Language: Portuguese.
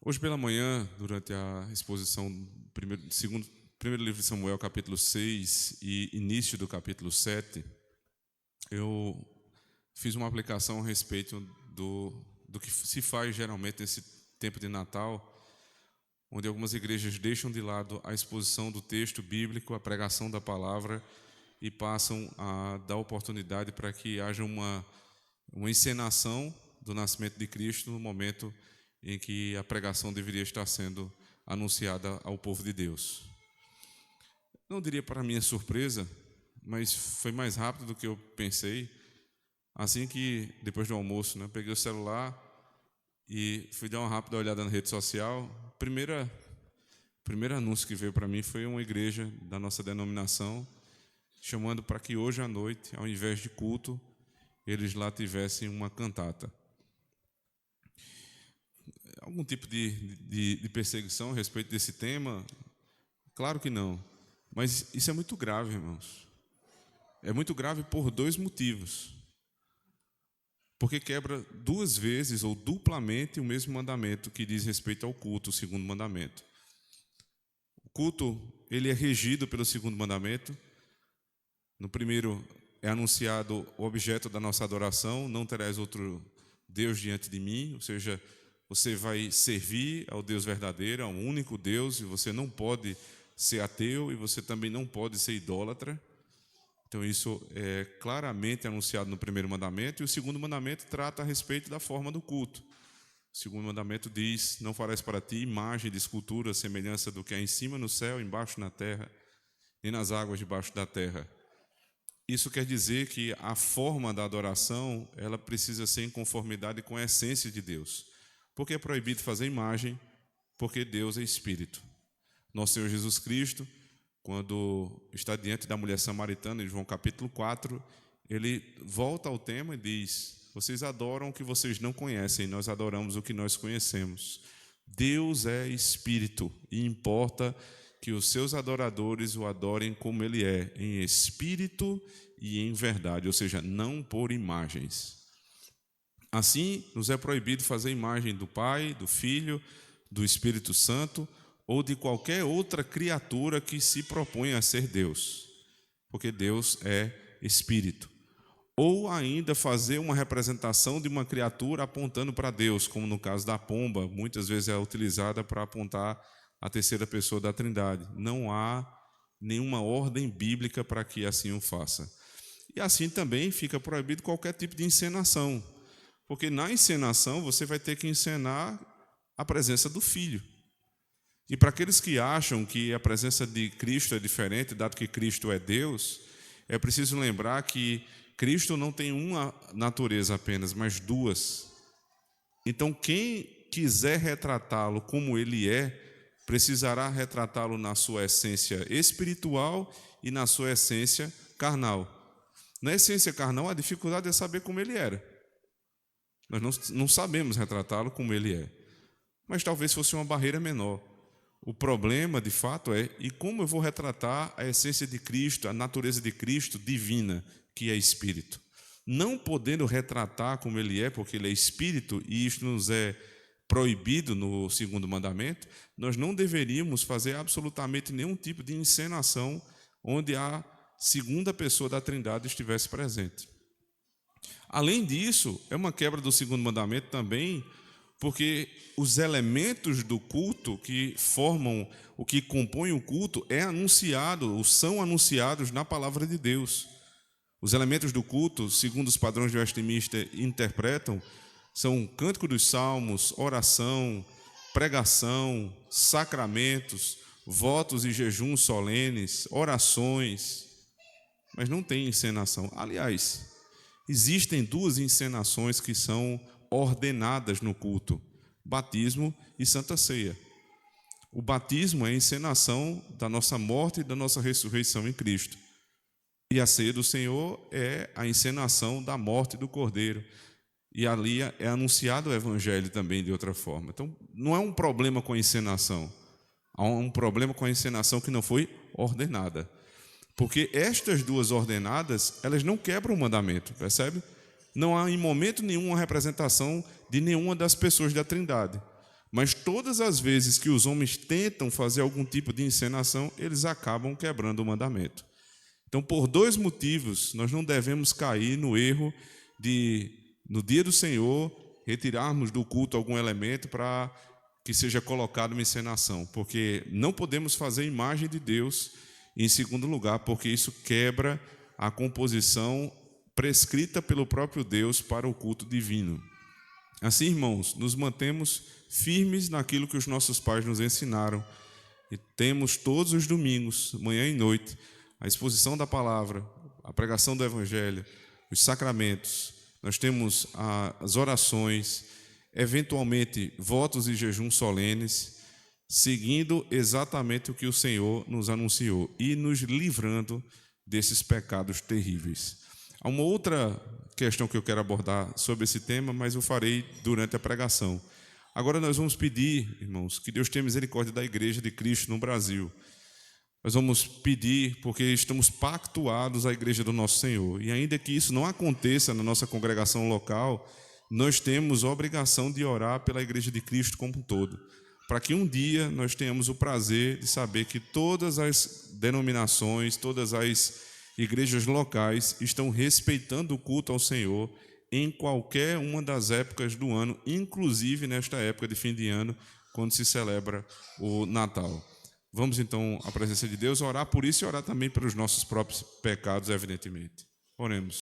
Hoje pela manhã, durante a exposição do primeiro livro de Samuel, capítulo 6 e início do capítulo 7, eu fiz uma aplicação a respeito do que se faz geralmente nesse tempo de Natal, onde algumas igrejas deixam de lado a exposição do texto bíblico, a pregação da palavra, e passam a dar oportunidade para que haja uma encenação do nascimento de Cristo no momento em que a pregação deveria estar sendo anunciada ao povo de Deus. Não diria para minha surpresa, mas foi mais rápido do que eu pensei. Assim que, depois do almoço, peguei o celular e fui dar uma rápida olhada na rede social. Primeiro anúncio que veio para mim foi uma igreja da nossa denominação, chamando para que hoje à noite, ao invés de culto, eles lá tivessem uma cantata. Algum tipo de perseguição a respeito desse tema? Claro que não. Mas isso é muito grave, irmãos. É muito grave por dois motivos. Porque quebra duas vezes ou duplamente o mesmo mandamento que diz respeito ao culto, o segundo mandamento. O culto, ele é regido pelo segundo mandamento. No primeiro é anunciado o objeto da nossa adoração: não terás outro Deus diante de mim, ou seja, você vai servir ao Deus verdadeiro, ao único Deus, e você não pode ser ateu e você também não pode ser idólatra. Então isso é claramente anunciado no primeiro mandamento, e o segundo mandamento trata a respeito da forma do culto. O segundo mandamento diz: não farás para ti imagem de escultura, semelhança do que há em cima no céu, embaixo na terra, nem nas águas debaixo da terra. Isso quer dizer que a forma da adoração, ela precisa ser em conformidade com a essência de Deus. Porque é proibido fazer imagem? Porque Deus é Espírito. Nosso Senhor Jesus Cristo, quando está diante da mulher samaritana, em João capítulo 4, ele volta ao tema e diz: vocês adoram o que vocês não conhecem, nós adoramos o que nós conhecemos. Deus é Espírito e importa que os seus adoradores o adorem como Ele é, em espírito e em verdade, ou seja, não por imagens. Assim, nos é proibido fazer imagem do Pai, do Filho, do Espírito Santo ou de qualquer outra criatura que se propõe a ser Deus, porque Deus é Espírito. Ou ainda fazer uma representação de uma criatura apontando para Deus, como no caso da pomba, muitas vezes é utilizada para apontar a terceira pessoa da Trindade. Não há nenhuma ordem bíblica para que assim o faça. E assim também fica proibido qualquer tipo de encenação, porque na encenação você vai ter que encenar a presença do Filho. E para aqueles que acham que a presença de Cristo é diferente, dado que Cristo é Deus, é preciso lembrar que Cristo não tem uma natureza apenas, mas duas. Então, quem quiser retratá-lo como ele é, precisará retratá-lo na sua essência espiritual e na sua essência carnal. Na essência carnal, a dificuldade é saber como ele era. Nós não sabemos retratá-lo como ele é. Mas talvez fosse uma barreira menor. O problema, de fato, é: e como eu vou retratar a essência de Cristo, a natureza de Cristo divina, que é Espírito? Não podendo retratar como ele é, porque ele é Espírito, e isto nos é proibido no segundo mandamento, nós não deveríamos fazer absolutamente nenhum tipo de encenação onde a segunda pessoa da Trindade estivesse presente. Além disso, é uma quebra do segundo mandamento também, porque os elementos do culto que formam, o que compõe o culto, são anunciados na palavra de Deus. Os elementos do culto, segundo os padrões de Westminster interpretam, são cântico dos salmos, oração, pregação, sacramentos, votos e jejuns solenes, orações, mas não tem encenação. Aliás, existem duas encenações que são ordenadas no culto: batismo e Santa Ceia. O batismo é a encenação da nossa morte e da nossa ressurreição em Cristo. E a ceia do Senhor é a encenação da morte do Cordeiro. E ali é anunciado o Evangelho também de outra forma. Então, não é um problema com a encenação. Há um problema com a encenação que não foi ordenada. Porque estas duas ordenadas, elas não quebram o mandamento, percebe? Não há em momento nenhum uma representação de nenhuma das pessoas da Trindade. Mas todas as vezes que os homens tentam fazer algum tipo de encenação, eles acabam quebrando o mandamento. Então, por dois motivos, nós não devemos cair no erro de, no dia do Senhor, retirarmos do culto algum elemento para que seja colocado uma encenação, porque não podemos fazer imagem de Deus. Em segundo lugar, porque isso quebra a composição prescrita pelo próprio Deus para o culto divino. Assim, irmãos, nos mantemos firmes naquilo que os nossos pais nos ensinaram. E temos todos os domingos, manhã e noite, a exposição da palavra, a pregação do evangelho, os sacramentos. Nós temos as orações, eventualmente votos e jejuns solenes, seguindo exatamente o que o Senhor nos anunciou e nos livrando desses pecados terríveis. Há uma outra questão que eu quero abordar sobre esse tema, mas eu farei durante a pregação. Agora nós vamos pedir, irmãos, que Deus tenha misericórdia da Igreja de Cristo no Brasil. Nós vamos pedir porque estamos pactuados à Igreja do Nosso Senhor. E ainda que isso não aconteça na nossa congregação local, nós temos a obrigação de orar pela Igreja de Cristo como um todo, para que um dia nós tenhamos o prazer de saber que todas as denominações, todas as igrejas locais estão respeitando o culto ao Senhor em qualquer uma das épocas do ano, inclusive nesta época de fim de ano, quando se celebra o Natal. Vamos então à presença de Deus, orar por isso e orar também pelos nossos próprios pecados, evidentemente. Oremos.